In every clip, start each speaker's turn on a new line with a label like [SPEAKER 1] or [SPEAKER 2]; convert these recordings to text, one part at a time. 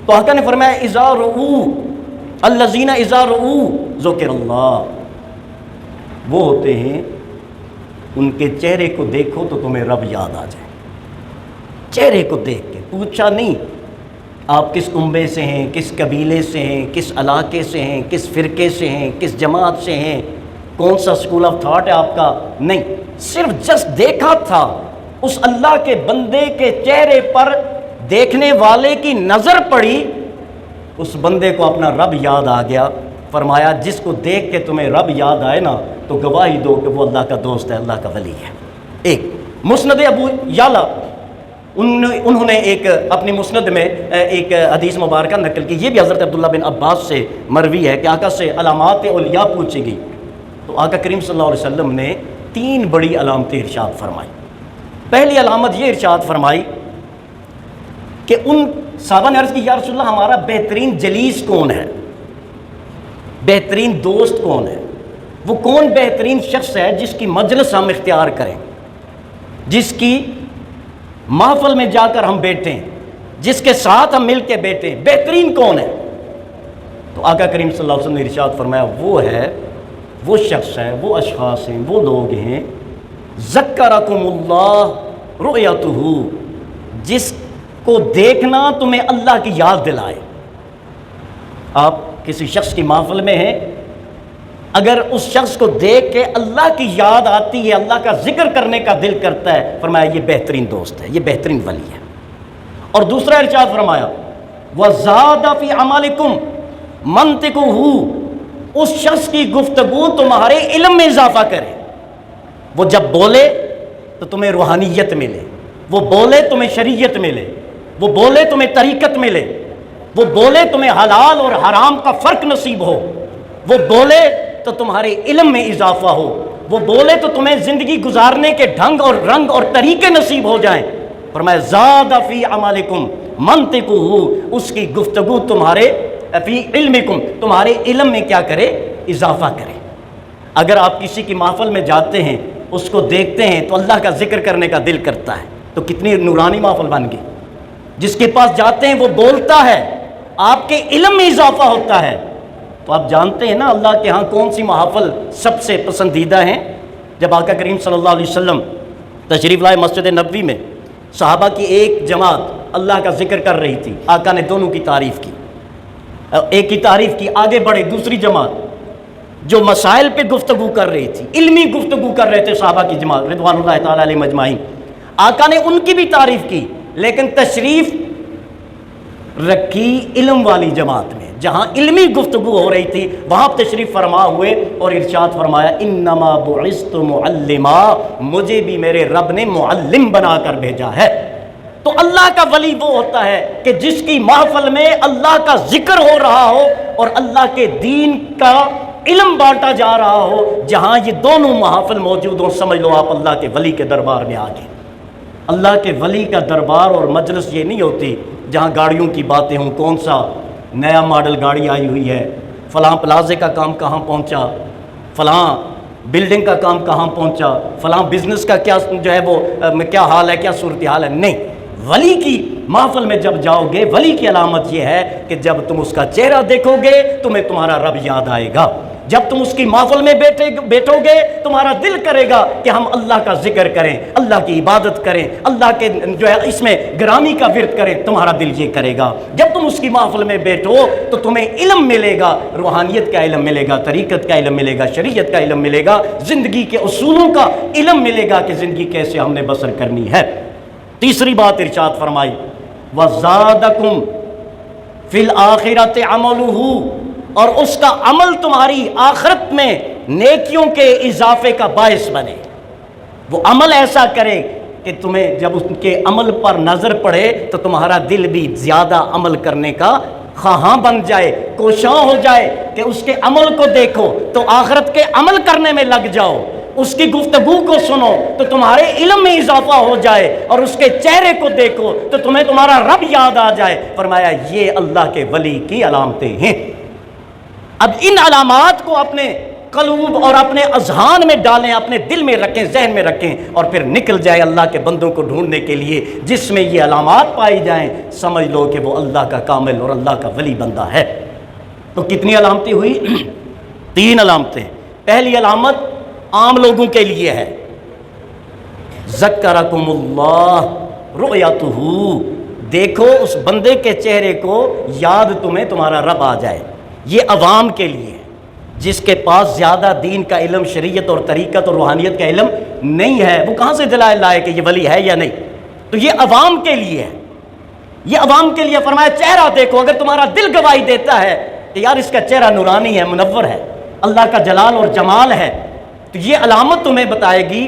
[SPEAKER 1] تو آقا نے فرمایا اذا رؤوا الذین اذا رؤوا ذکر اللہ، وہ ہوتے ہیں ان کے چہرے کو دیکھو تو تمہیں رب یاد آ جائے. چہرے کو دیکھ کے پوچھا نہیں آپ کس کنبے سے ہیں، کس قبیلے سے ہیں، کس علاقے سے ہیں، کس فرقے سے ہیں، کس جماعت سے ہیں، کون سا اسکول آف تھاٹ ہے آپ کا، نہیں، صرف جسٹ دیکھا تھا. اس اللہ کے بندے کے چہرے پر دیکھنے والے کی نظر پڑی، اس بندے کو اپنا رب یاد آ گیا. فرمایا جس کو دیکھ کے تمہیں رب یاد آئے نا تو گواہی دو کہ وہ اللہ کا دوست ہے، اللہ کا ولی ہے. ایک مسند ابو یعلا، انہوں نے ایک اپنی مسند میں ایک حدیث مبارکہ نقل کی، یہ بھی حضرت عبداللہ بن عباس سے مروی ہے کہ آقا سے علامات اولیاء پوچھی گئی تو آقا کریم صلی اللہ علیہ وسلم نے 3 بڑی علامتیں ارشاد فرمائی. پہلی علامت یہ ارشاد فرمائی کہ ان صحابہ نے عرض کی یا رسول اللہ ہمارا بہترین جلیس کون ہے، بہترین دوست کون ہے، وہ کون بہترین شخص ہے جس کی مجلس ہم اختیار کریں، جس کی محفل میں جا کر ہم بیٹھیں، جس کے ساتھ ہم مل کے بیٹھیں، بہترین کون ہے؟ تو آقا کریم صلی اللہ علیہ وسلم نے ارشاد فرمایا وہ ہے، وہ شخص ہے، وہ اشخاص ہیں، وہ لوگ ہیں ذکرکم اللہ رؤیتہ، جس کو دیکھنا تمہیں اللہ کی یاد دلائے. آپ کسی شخص کی محفل میں ہیں، اگر اس شخص کو دیکھ کے اللہ کی یاد آتی ہے، اللہ کا ذکر کرنے کا دل کرتا ہے، فرمایا یہ بہترین دوست ہے، یہ بہترین ولی ہے. اور دوسرا ارشاد فرمایا وَزَادَ فِي عَمَلِكُمْ مَنْطِقُهُ، اس شخص کی گفتگو تمہارے علم میں اضافہ کرے. وہ جب بولے تو تمہیں روحانیت ملے، وہ بولے تمہیں شریعت ملے، وہ بولے تمہیں طریقت ملے، وہ بولے تمہیں حلال اور حرام کا فرق نصیب ہو، وہ بولے تو تمہارے علم میں اضافہ ہو، وہ بولے تو تمہیں زندگی گزارنے کے ڈھنگ اور رنگ اور طریقے نصیب ہو جائیں. فرمایا زاد فی عملکم منطقہ، اس کی گفتگو تمہارے فی علمکم، تمہارے علم میں کیا کرے؟ اضافہ کرے. اگر آپ کسی کی محفل میں جاتے ہیں، اس کو دیکھتے ہیں تو اللہ کا ذکر کرنے کا دل کرتا ہے، تو کتنی نورانی محفل بن گئی. جس کے پاس جاتے ہیں وہ بولتا ہے، آپ کے علم میں اضافہ ہوتا ہے. تو آپ جانتے ہیں نا اللہ کے ہاں کون سی محافل سب سے پسندیدہ ہیں؟ جب آقا کریم صلی اللہ علیہ وسلم تشریف لائے مسجد نبوی میں، صحابہ کی ایک جماعت اللہ کا ذکر کر رہی تھی، آقا نے دونوں کی تعریف کی، ایک کی تعریف کی، آگے بڑھے دوسری جماعت جو مسائل پہ گفتگو کر رہی تھی، علمی گفتگو کر رہے تھے صحابہ کی جماعت رضوان اللہ تعالیٰ علیہ مجمعین، آقا نے ان کی بھی تعریف کی، لیکن تشریف رکھی علم والی جماعت میں، جہاں علمی گفتگو ہو رہی تھی وہاں تشریف فرما ہوئے اور ارشاد فرمایا انما بعثت معلما، مجھے بھی میرے رب نے معلم بنا کر بھیجا ہے. تو اللہ کا ولی وہ ہوتا ہے کہ جس کی محفل میں اللہ کا ذکر ہو رہا ہو اور اللہ کے دین کا علم بانٹا جا رہا ہو، جہاں یہ دونوں محافل موجود ہوں، سمجھ لو آپ اللہ کے ولی کے دربار میں آ گئے. اللہ کے ولی کا دربار اور مجلس یہ نہیں ہوتی جہاں گاڑیوں کی باتیں ہوں، کون سا نیا ماڈل گاڑی آئی ہوئی ہے، فلاں پلازے کا کام کہاں پہنچا، فلاں بلڈنگ کا کام کہاں پہنچا، فلاں بزنس کا کیا جو ہے وہ کیا حال ہے، کیا صورتحال ہے. نہیں، ولی کی محفل میں جب جاؤ گے، ولی کی علامت یہ ہے کہ جب تم اس کا چہرہ دیکھو گے تمہیں تمہارا رب یاد آئے گا. جب تم اس کی محفل میں بیٹھو گے تمہارا دل کرے گا کہ ہم اللہ کا ذکر کریں، اللہ کی عبادت کریں، اللہ کے جو ہے اس میں گرامی کا ورد کریں، تمہارا دل یہ کرے گا. جب تم اس کی محفل میں بیٹھو تو تمہیں علم ملے گا، روحانیت کا علم ملے گا، طریقت کا علم ملے گا، شریعت کا علم ملے گا، زندگی کے اصولوں کا علم ملے گا کہ زندگی کیسے ہم نے بسر کرنی ہے. تیسری بات ارشاد فرمائی وَزَادَكُمْ فِي الْآخِرَةِ عَمَلُهُ، اور اس کا عمل تمہاری آخرت میں نیکیوں کے اضافے کا باعث بنے. وہ عمل ایسا کرے کہ تمہیں جب اس کے عمل پر نظر پڑے تو تمہارا دل بھی زیادہ عمل کرنے کا خواہاں بن جائے، کوشاں ہو جائے کہ اس کے عمل کو دیکھو تو آخرت کے عمل کرنے میں لگ جاؤ، اس کی گفتگو کو سنو تو تمہارے علم میں اضافہ ہو جائے، اور اس کے چہرے کو دیکھو تو تمہیں تمہارا رب یاد آ جائے. فرمایا یہ اللہ کے ولی کی علامتیں ہیں. اب ان علامات کو اپنے قلوب اور اپنے اذہان میں ڈالیں، اپنے دل میں رکھیں، ذہن میں رکھیں، اور پھر نکل جائے اللہ کے بندوں کو ڈھونڈنے کے لیے جس میں یہ علامات پائی جائیں، سمجھ لو کہ وہ اللہ کا کامل اور اللہ کا ولی بندہ ہے۔ تو کتنی علامتیں ہوئی؟ 3 علامتیں۔ پہلی علامت عام لوگوں کے لیے ہے، ذکرکم اللہ رؤیتہ، دیکھو اس بندے کے چہرے کو، یاد تمہیں تمہارا رب آ جائے۔ یہ عوام کے لیے ہے، جس کے پاس زیادہ دین کا علم، شریعت اور طریقت اور روحانیت کا علم نہیں ہے، وہ کہاں سے دلائل لائے کہ یہ ولی ہے یا نہیں؟ تو یہ عوام کے لیے ہے، یہ عوام کے لیے فرمایا چہرہ دیکھو، اگر تمہارا دل گواہی دیتا ہے کہ یار اس کا چہرہ نورانی ہے، منور ہے، اللہ کا جلال اور جمال ہے، تو یہ علامت تمہیں بتائے گی۔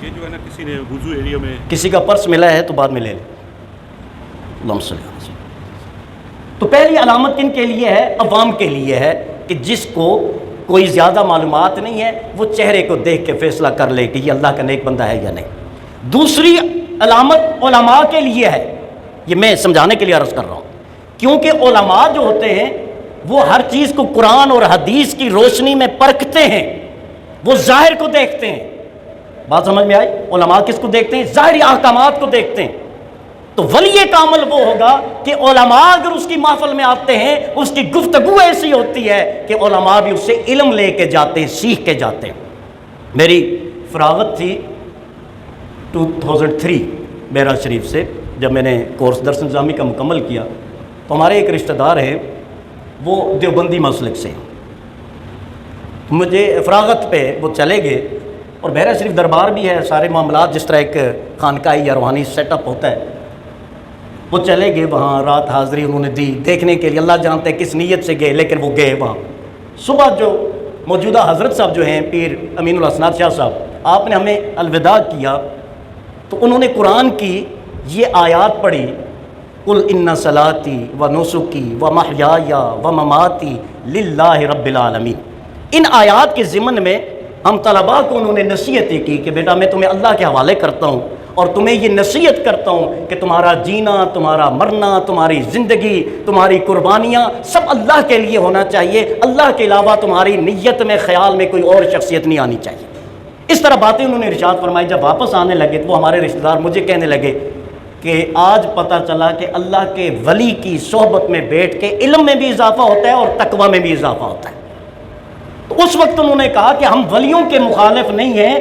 [SPEAKER 2] یہ جو ہے نا کسی نے وضو ایریا میں
[SPEAKER 1] کسی کا پرس ملا ہے تو بعد میں لے لیں۔ اللہم صلی اللہ علیہ وسلم۔ تو پہلی علامت کن کے لیے ہے؟ عوام کے لیے ہے، کہ جس کو کوئی زیادہ معلومات نہیں ہے وہ چہرے کو دیکھ کے فیصلہ کر لے کہ یہ اللہ کا نیک بندہ ہے یا نہیں۔ دوسری علامت علماء کے لیے ہے، یہ میں سمجھانے کے لیے عرض کر رہا ہوں، کیونکہ علماء جو ہوتے ہیں وہ ہر چیز کو قرآن اور حدیث کی روشنی میں پرکھتے ہیں، وہ ظاہر کو دیکھتے ہیں۔ بات سمجھ میں آئی؟ علماء کس کو دیکھتے ہیں؟ ظاہری احکامات کو دیکھتے ہیں۔ تو ولی کامل وہ ہوگا کہ علماء اگر اس کی محفل میں آتے ہیں، اس کی گفتگو ایسی ہوتی ہے کہ علماء بھی اس سے علم لے کے جاتے ہیں، سیکھ کے جاتے ہیں۔ میری فراغت تھی 2003 معراج شریف سے، جب میں نے کورس درس نظامی کا مکمل کیا تو ہمارے ایک رشتہ دار ہیں، وہ دیوبندی مسلک سے، مجھے فراغت پہ وہ چلے گئے، اور معراج شریف دربار بھی ہے، سارے معاملات جس طرح ایک خانقاہی یا روحانی سیٹ اپ ہوتا ہے، وہ چلے گئے وہاں، رات حاضری انہوں نے دی دیکھنے کے لیے، اللہ جانتے ہیں کس نیت سے گئے، لیکن وہ گئے وہاں۔ صبح جو موجودہ حضرت صاحب جو ہیں پیر امین الحسنات شاہ صاحب، آپ نے ہمیں الوداع کیا تو انہوں نے قرآن کی یہ آیات پڑھی، قل ان صلاتی و نسکی و محیای و مماتی للہ رب العالمین۔ ان آیات کے ضمن میں ہم طلباء کو انہوں نے نصیحت کی کہ بیٹا میں تمہیں اللہ کے حوالے کرتا ہوں، اور تمہیں یہ نصیحت کرتا ہوں کہ تمہارا جینا، تمہارا مرنا، تمہاری زندگی، تمہاری قربانیاں سب اللہ کے لیے ہونا چاہیے، اللہ کے علاوہ تمہاری نیت میں، خیال میں کوئی اور شخصیت نہیں آنی چاہیے۔ اس طرح باتیں انہوں نے ارشاد فرمائی۔ جب واپس آنے لگے تو وہ ہمارے رشتہ دار مجھے کہنے لگے کہ آج پتہ چلا کہ اللہ کے ولی کی صحبت میں بیٹھ کے علم میں بھی اضافہ ہوتا ہے اور تقوی میں بھی اضافہ ہوتا ہے۔ تو اس وقت انہوں نے کہا کہ ہم ولیوں کے مخالف نہیں ہیں،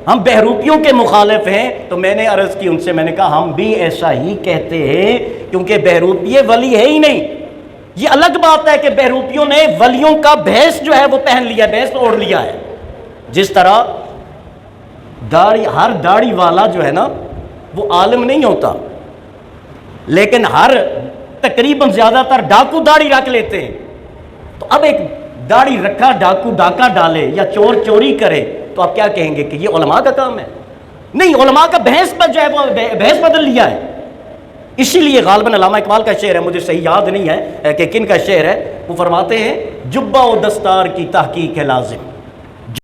[SPEAKER 1] ہم بہروپیوں کے مخالف ہیں۔ تو میں نے عرض کی ان سے، میں نے کہا ہم بھی ایسا ہی کہتے ہیں، کیونکہ بہروپیے ولی ہے ہی نہیں۔ یہ الگ بات ہے کہ بہروپیوں نے ولیوں کا بھیس جو ہے وہ پہن لیا، بھیس اوڑھ لیا ہے۔ جس طرح ہر داڑھی والا جو ہے نا وہ عالم نہیں ہوتا، لیکن ہر تقریباً زیادہ تر ڈاکو داڑھی رکھ لیتے ہیں۔ تو اب ایک داڑھی رکھا ڈاکو ڈاکہ ڈالے یا چور چوری کرے تو آپ کیا کہیں گے کہ یہ علماء کا کام ہے؟ نہیں، علماء کا بحث پر جو ہے وہ بحث بدل لیا ہے۔ اسی لیے غالباً علامہ اقبال کا شعر ہے، مجھے صحیح یاد نہیں ہے کہ کن کا شعر ہے، وہ فرماتے ہیں جبہ و دستار کی تحقیق ہے لازم،